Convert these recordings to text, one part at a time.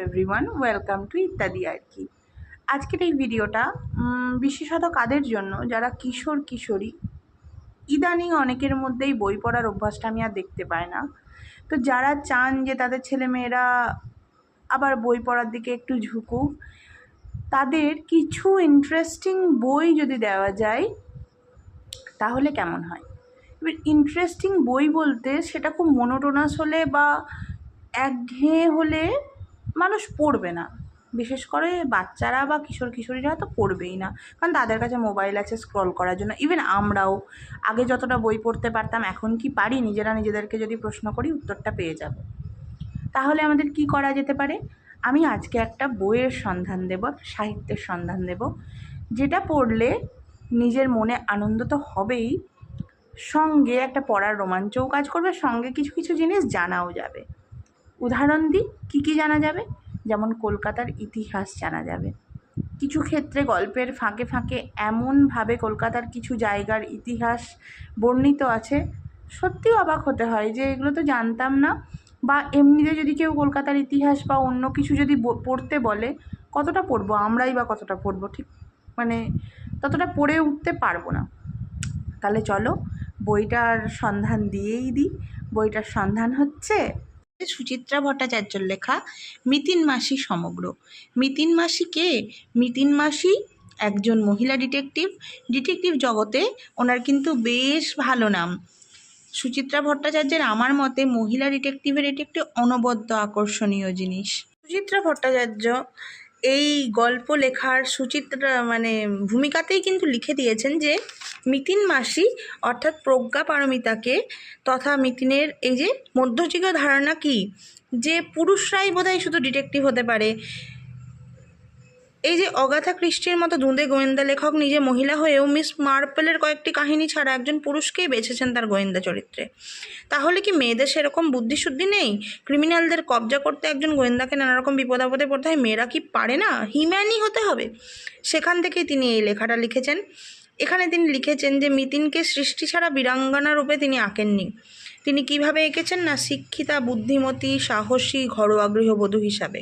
Everyone, welcome to ইত্যাদি আর কি। আজকের এই ভিডিওটা বিশেষত কাদের জন্য, যারা কিশোর কিশোরী। ইদানিং অনেকের মধ্যেই বই পড়ার অভ্যাসটা আমি আর দেখতে পাই না। তো যারা চান যে তাদের ছেলেমেয়েরা আবার বই পড়ার দিকে একটু ঝুঁকুক, তাদের কিছু ইন্টারেস্টিং বই যদি দেওয়া যায় তাহলে কেমন হয়। এবার ইন্টারেস্টিং বই বলতে সেটা খুব মনোটোনাস হলে বা একঘেয়ে হলে মানুষ পড়বে না। বিশেষ করে বাচ্চারা বা কিশোর কিশোরীরা তো পড়বেই না, কারণ তাদের কাছে মোবাইল আছে স্ক্রল করার জন্য। ইভেন আমরাও আগে যতটা বই পড়তে পারতাম, এখন কি পারি? নিজেদেরকে যদি প্রশ্ন করি উত্তরটা পেয়ে যাব। তাহলে আমাদের কি করা যেতে পারে? আমি আজকে একটা বইয়ের সন্ধান দেব, সাহিত্যের সন্ধান দেব, যেটা পড়লে নিজের মনে আনন্দ তো হবেই, সঙ্গে একটা পড়ার রোমাঞ্চও কাজ করবে, সঙ্গে কিছু কিছু জিনিস জানাও যাবে। উদাহরণ দিই, কী কী জানা যাবে। যেমন কলকাতার ইতিহাস জানা যাবে। কিছু ক্ষেত্রে গল্পের ফাঁকে ফাঁকে এমনভাবে কলকাতার কিছু জায়গার ইতিহাস বর্ণিত আছে, সত্যি অবাক হতে হয় যে এগুলো তো জানতাম না। বা এমনিতে যদি কেউ কলকাতার ইতিহাস বা অন্য কিছু যদি পড়তে বলে, কতটা পড়বো আমরাই, বা কতটা পড়বো, ঠিক ততটা পড়ে উঠতে পারবো না। তাহলে চলো বইটার সন্ধান দিয়েই দিই। বইটার সন্ধান হচ্ছে সুচিত্রা ভট্টাচার্যর লেখা মিতিন মাসি সমগ্র। মিতিন মাসি কে? মিতিন মাসি একজন মহিলা ডিটেকটিভ জগতে ওনার কিন্তু বেশ ভালো নাম। সুচিত্রা ভট্টাচার্যের আমার মতে মহিলা ডিটেকটিভের এটি একটি অনবদ্য আকর্ষণীয় জিনিস। সুচিত্রা ভট্টাচার্য এই গল্প লেখার ভূমিকাতেই কিন্তু লিখে দিয়েছেন যে মিতিন মাসি অর্থাৎ প্রজ্ঞা পারমিতাকে তথা মিতিনের এই যে মধ্যযুগীয় ধারণা কি, যে পুরুষরাই বোধহয় শুধু ডিটেকটিভ হতে পারে। এই যে অগাথা ক্রিস্টির মতো দুঁদে গোয়েন্দা লেখক নিজে মহিলা হয়েও মিস মার্পলের কয়েকটি কাহিনী ছাড়া একজন পুরুষকেই বেছেছেন তার গোয়েন্দা চরিত্রে। তাহলে কি মেয়েদের সেরকম বুদ্ধিশুদ্ধি নেই? ক্রিমিনালদের কবজা করতে একজন গোয়েন্দাকে নানারকম বিপদ আপদে পড়তে হয়, মেয়েরা কি পারে না? হিম্যানই হতে হবে। সেখান থেকেই তিনি এই লেখাটা লিখেছেন। এখানে তিনি লিখেছেন যে মিতিনকে সৃষ্টি ছাড়া বীরাঙ্গনা রূপে তিনি আঁকেননি। তিনি কিভাবে এঁকেছেন না, শিক্ষিতা, বুদ্ধিমতী, সাহসী, ঘরোয়া গৃহবধূ হিসাবে,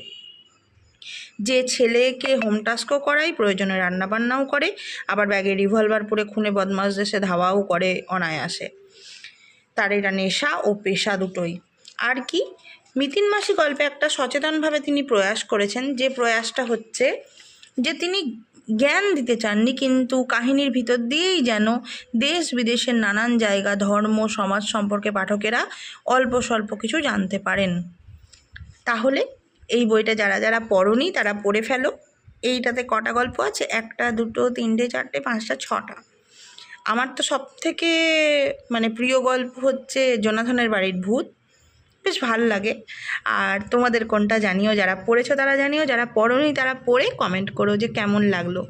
যে ছেলেকে হোম টাস্কও করায়, প্রয়োজনে রান্নাবান্নাও করে, আবার ব্যাগে রিভলভার পরে খুনে বদমাশ দেশে ধাওয়াও করে অনায়াসে। তার এটা নেশা ও পেশা দুটোই। আর কি, মিতিন মাসি গল্পে একটা সচেতনভাবে তিনি প্রয়াস করেছেন, যে প্রয়াসটা হচ্ছে যে তিনি জ্ঞান দিতে চাননি, কিন্তু কাহিনীর ভিতর দিয়েই যেন দেশ বিদেশের নানান জায়গা, ধর্ম, সমাজ সম্পর্কে পাঠকেরা অল্প স্বল্প কিছু জানতে পারেন। তাহলে এই বইটা যারা যারা পড়োনি তারা পড়ে ফেলো। এইটাতে কটা গল্প আছে? 1, 2, 3, 4, 5, 6টা। আমার তো সব থেকে প্রিয় গল্প হচ্ছে জোনাথনের বাড়ির ভূত, বেশ ভাল লাগে। আর তোমাদের কোনটা জানিও, যারা পড়েছো তারা জানিও, যারা পড়োনি তারা পড়ে কমেন্ট করো যে কেমন লাগলো।